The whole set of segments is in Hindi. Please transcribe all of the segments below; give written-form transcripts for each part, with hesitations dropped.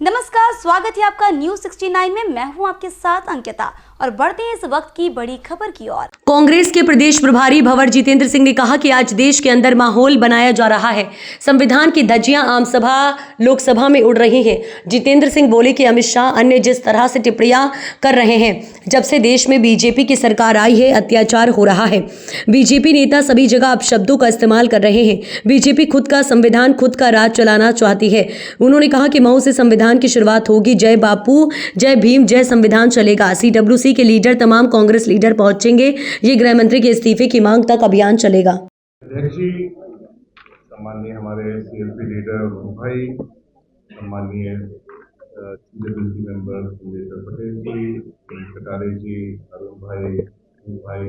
नमस्कार, स्वागत है आपका न्यूज 69 में। मैं हूं आपके साथ अंकिता और बढ़ते हैं इस वक्त की बड़ी खबर की ओर। कांग्रेस के प्रदेश प्रभारी भंवर जितेंद्र सिंह ने कहा कि आज देश के अंदर माहौल बनाया जा रहा है। संविधान की धज्जियां आम सभा लोकसभा में उड़ रही हैं। जितेंद्र सिंह बोले कि अमित शाह अन्य जिस तरह से टिप्पणियां कर रहे हैं, जब से देश में बीजेपी की सरकार आई है अत्याचार हो रहा है। बीजेपी नेता सभी जगह अपशब्दों का इस्तेमाल कर रहे हैं। बीजेपी खुद का संविधान, खुद का राज चलाना चाहती है। उन्होंने कहा कि मऊ से संविधान की शुरुआत होगी। जय बापू, जय भीम, जय संविधान चलेगा। CWC के लीडर, तमाम कांग्रेस लीडर पहुंचेंगे। ये गृह मंत्री के इस्तीफे की मांग तक अभियान चलेगा। अध्यक्ष जी, सम्माननीय हमारे CLP लीडर भाई, सम्माननीय CWC मेंबर सुरेंद्र पटेल जी, कटारे जी, अरुण भाई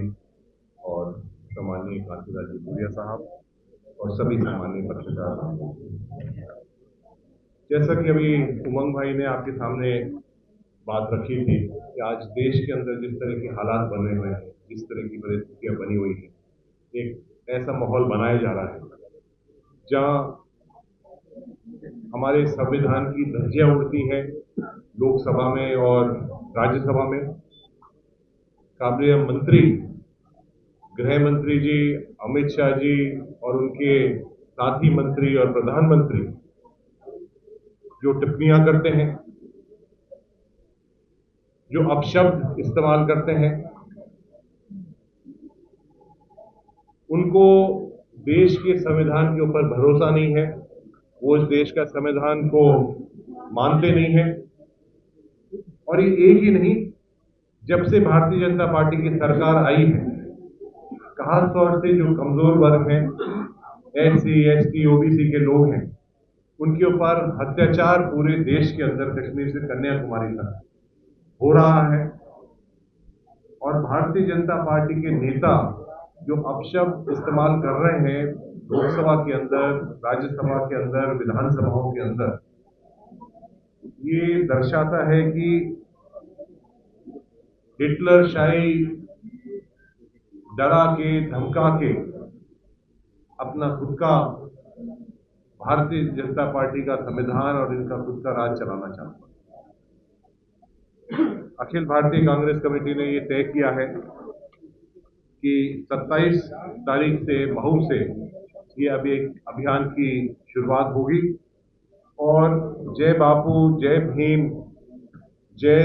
और सम्माननीय कांतिलाल भूरिया साहब और सभी सम्माननीय पत्रकार। जैसा कि अभी उमंग भाई ने आपके सामने बात रखी थी कि आज देश के अंदर जिस तरह के हालात बने हुए हैं, जिस तरह की परिस्थितियां बनी हुई हैं, एक ऐसा माहौल बनाया जा रहा है जहां हमारे संविधान की धज्जियां उड़ती हैं लोकसभा में और राज्यसभा में। काबिल मंत्री, गृह मंत्री जी, अमित शाह जी और उनके साथी मंत्री और प्रधानमंत्री जो टिप्पणियां करते हैं, जो अपशब्द इस्तेमाल करते हैं, उनको देश के संविधान के ऊपर भरोसा नहीं है। वो इस देश का संविधान को मानते नहीं है। और ये एक ही नहीं, जब से भारतीय जनता पार्टी की सरकार आई है, खास तौर से जो कमजोर वर्ग हैं, SC, ST, OBC के लोग हैं, उनके ऊपर अत्याचार पूरे देश के अंदर कश्मीर से कन्याकुमारी तक हो रहा है। और भारतीय जनता पार्टी के नेता जो अपशब्द इस्तेमाल कर रहे हैं लोकसभा के अंदर, राज्यसभा के अंदर, विधानसभाओं के अंदर, ये दर्शाता है कि हिटलर शाही डरा के, धमका के अपना खुद का भारतीय जनता पार्टी का संविधान और इनका खुद का राज चलाना चाहता है। अखिल भारतीय कांग्रेस कमेटी ने ये तय किया है कि 27 तारीख से मऊ से ये अभी एक अभियान की शुरुआत होगी और जय बापू, जय भीम, जय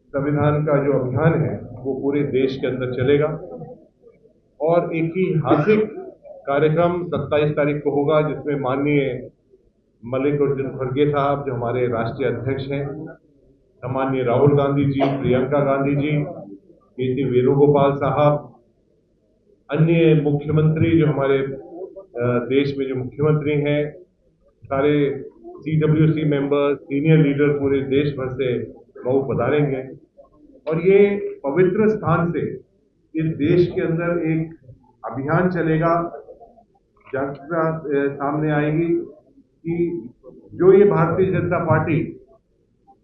संविधान का जो अभियान है वो पूरे देश के अंदर चलेगा। और एक ही ऐतिहासिक कार्यक्रम 27 तारीख को होगा जिसमें माननीय मल्लिकार्जुन खड़गे साहब जो हमारे राष्ट्रीय अध्यक्ष हैं, सम्माननीय राहुल गांधी जी, प्रियंका गांधी जी, KC वेणुगोपाल साहब, अन्य मुख्यमंत्री जो हमारे देश में जो मुख्यमंत्री हैं, सारे CWC मेंबर, सीनियर लीडर पूरे देश भर से मऊ पधारेंगे। और ये पवित्र स्थान से इस देश के अंदर एक अभियान चलेगा, जागरूकता सामने आएगी कि जो ये भारतीय जनता पार्टी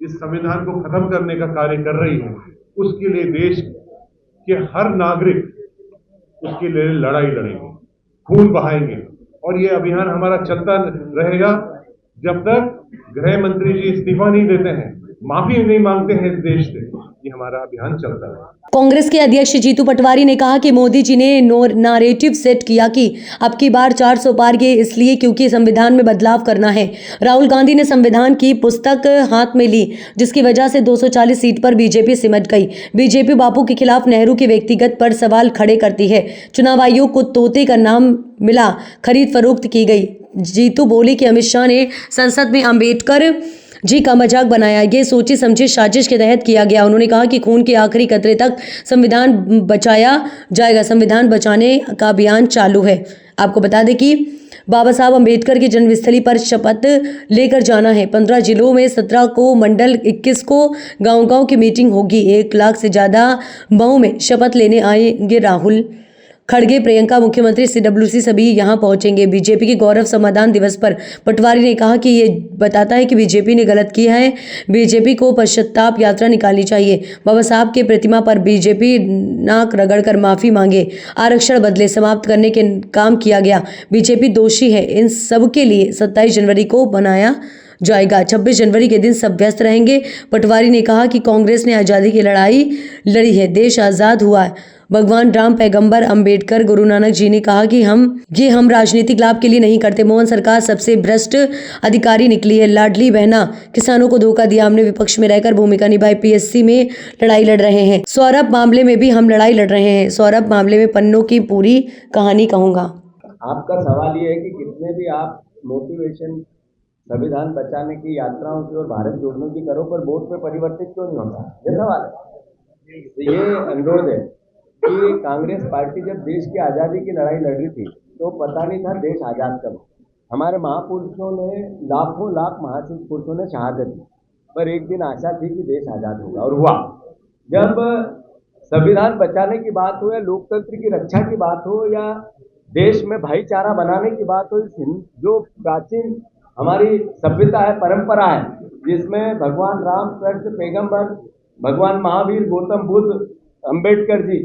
इस संविधान को खत्म करने का कार्य कर रही है, उसके लिए देश के हर नागरिक उसके लिए लड़ाई लड़ेंगे, खून बहाएंगे। और ये अभियान हमारा चलता रहेगा जब तक गृह मंत्री जी इस्तीफा नहीं देते हैं, माफी नहीं मांगते हैं इस देश से। ये हमारा अभियान चलता है। कांग्रेस के अध्यक्ष जीतू पटवारी ने कहा कि मोदी जी ने नैरेटिव सेट किया कि अब की बार 400 पार गए इसलिए क्योंकि संविधान में बदलाव करना है। राहुल गांधी ने संविधान की पुस्तक हाथ में ली जिसकी वजह से 240 सीट पर बीजेपी सिमट गई। बीजेपी बापू के खिलाफ नेहरू के व्यक्तिगत पर सवाल खड़े करती है। चुनाव आयोग को तोते का नाम मिला, खरीद फरोख्त की गई। जीतू बोली कि अमित शाह ने संसद में अंबेडकर जी का मजाक बनाया, ये सोची समझी साजिश के तहत किया गया। उन्होंने कहा कि खून के आखिरी कतरे तक संविधान बचाया जाएगा। संविधान बचाने का अभियान चालू है। आपको बता दें कि बाबा साहब अंबेडकर की जन्मस्थली पर शपथ लेकर जाना है। 15 जिलों में 17 को मंडल, 21 को गांव-गांव की मीटिंग होगी। 1 लाख से ज्यादा मऊ में शपथ लेने आएंगे राहुल खड़गे, प्रियंका, मुख्यमंत्री, CWC सभी यहां पहुंचेंगे। बीजेपी के गौरव समाधान दिवस पर पटवारी ने कहा कि ये बताता है कि बीजेपी ने गलत किया है। बीजेपी को पश्चाताप यात्रा निकालनी चाहिए। बाबा साहब के प्रतिमा पर बीजेपी नाक रगड़कर माफी मांगे। आरक्षण बदले समाप्त करने के काम किया गया। बीजेपी दोषी है। इन सब के लिए 27 जनवरी को बनाया जाएगा। 26 जनवरी के दिन सब व्यस्त रहेंगे। पटवारी ने कहा कि कांग्रेस ने आज़ादी की लड़ाई लड़ी है, देश आज़ाद हुआ है। भगवान राम, पैगंबर अंबेडकर, गुरु नानक जी ने कहा कि हम राजनीतिक लाभ के लिए नहीं करते। मोहन सरकार सबसे भ्रष्ट अधिकारी निकली है। लाडली बहना किसानों को धोखा दिया। हमने विपक्ष में रहकर भूमिका निभाई। पीएससी में लड़ाई लड़ रहे हैं। सौरभ मामले में भी हम लड़ाई लड़ रहे हैं। सौरभ मामले में पन्नों की पूरी कहानी कहूंगा। आपका सवाल ये है कि कितने भी आप मोटिवेशन संविधान बचाने की यात्राओं की और भारत जोड़ने की करो, पर वोट पे परिवर्तित क्यों नहीं होता, ये सवाल है। तो ये अनुरोध है कि कांग्रेस पार्टी जब देश की आज़ादी की लड़ाई लड़ रही थी तो पता नहीं था देश आज़ाद कब। हमारे महापुरुषों ने लाखों लाख महापुरुषों ने शहादत दी, पर एक दिन आशा थी कि देश आज़ाद होगा, और हुआ। जब संविधान बचाने की बात हो या लोकतंत्र की रक्षा की बात हो या देश में भाईचारा बनाने की बात हो, जो प्राचीन हमारी सभ्यता है, परंपरा है, जिसमें भगवान राम, कृष्ण, पैगंबर, भगवान महावीर, गौतम बुद्ध, अंबेडकर जी,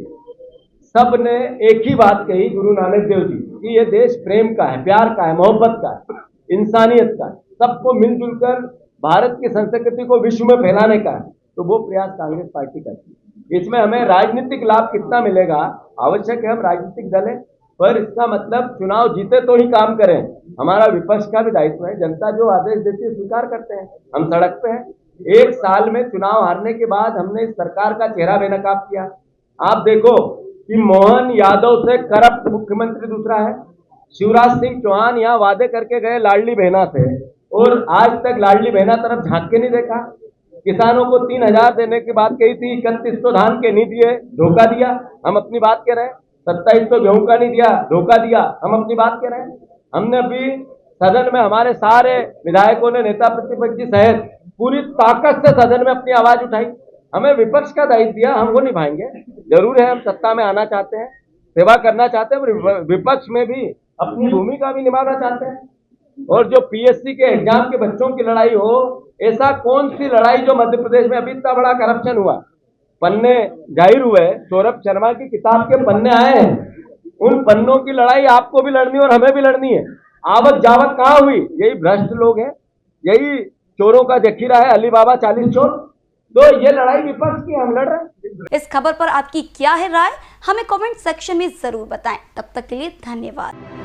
सब ने एक ही बात कही, गुरु नानक देव जी, कि ये देश प्रेम का है, प्यार का है, मोहब्बत का है, इंसानियत का है, सबको मिलजुल कर भारत की संस्कृति को विश्व में फैलाने का है। तो वो प्रयास कांग्रेस पार्टी करती है। इसमें हमें राजनीतिक लाभ कितना मिलेगा, आवश्यक है, हम राजनीतिक दल है, पर इसका मतलब चुनाव जीते तो ही काम करें। हमारा विपक्ष का भी दायित्व है, जनता जो आदेश देती है स्वीकार करते हैं, हम सड़क पे हैं। एक साल में चुनाव हारने के बाद हमने इस सरकार का चेहरा बेनकाब किया। आप देखो कि मोहन यादव से करप्ट मुख्यमंत्री दूसरा है। शिवराज सिंह चौहान यहाँ वादे करके गए लाडली बहना से, और आज तक लाडली बहना तरफ झांक के नहीं देखा। किसानों को 3,000 देने की बात कही थी, 3100 धान के नहीं दिए, धोखा दिया, हम अपनी बात कह रहे हैं। 2700 गेहूं का नहीं दिया, धोखा दिया, हम अपनी बात कह रहे हैं। हमने अभी सदन में हमारे सारे विधायकों ने, नेता प्रतिपक्ष जी सहित, पूरी ताकत से सदन में अपनी आवाज उठाई। हमें विपक्ष का दायित्व दिया, हम वो निभाएंगे। जरूर है हम सत्ता में आना चाहते हैं, सेवा करना चाहते हैं, विपक्ष में भी अपनी भूमिका भी निभाना चाहते हैं। और जो पीएससी के एग्जाम के बच्चों की लड़ाई हो, ऐसा कौन सी लड़ाई जो मध्य प्रदेश में अभी इतना बड़ा करप्शन हुआ, पन्ने जाहिर हुए, सौरभ शर्मा की किताब के पन्ने आए हैं, उन पन्नों की लड़ाई आपको भी लड़नी और हमें भी लड़नी है। आवक जावक कहाँ हुई, यही भ्रष्ट लोग हैं, यही चोरों का जखीरा है, अली बाबा 40 चोर। तो ये लड़ाई विपक्ष की, हम लड़ रहे हैं। इस खबर पर आपकी क्या है राय, हमें कमेंट सेक्शन में जरूर बताएं। तब तक के लिए धन्यवाद।